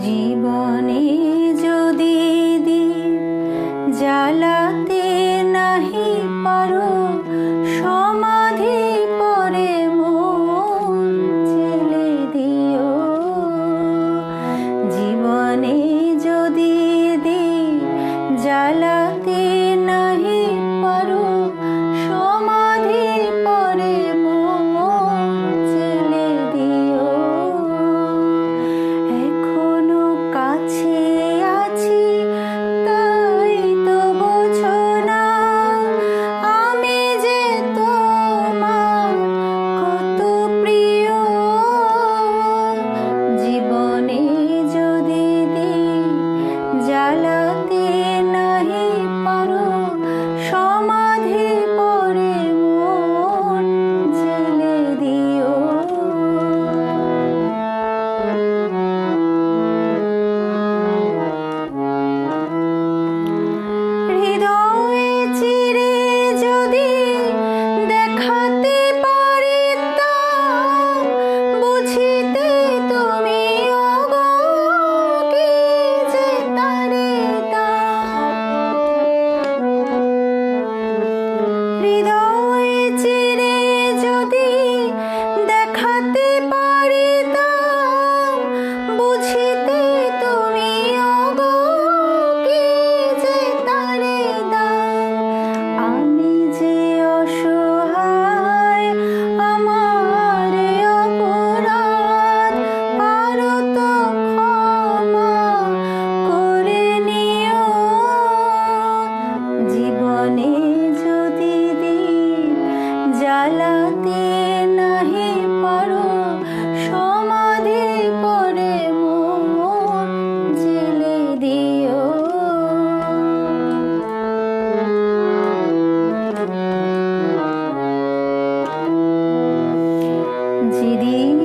জীবনে যদি দীপ জ্বালাতে নাহি পারো, সমাধি পরে মন জেলে দিও। জীবনে যদি দীপ জ্বালাতে নাহি পারো, সমাধি পরে মন জেলে দিও। এখনো কাছে আছি তাই তো বোঝো না, আমি যে তোমার কত প্রিয়। জীবনে যদি দীপ জ্বালাতে নাহি পারো, সমাধি পরে মন জেলে দিও। হৃদয়ে চিরে যদি দেখাতে পারিতাম, বুঝিতে তুমি ওগো কি যে তারিতাম। হৃদয়ে চিরে যদি দেখাতে পারিতাম, বুঝিতে তুমি ওগো কি যে তারিতাম। আমি যে অসহায়, আমার অপরাধ পারো তো ক্ষমা করে নিও। জীবনে যদি দীপ জ্বালাতে নাহি পারো, সমাধি পরে মন জেলে দিও। যেদিন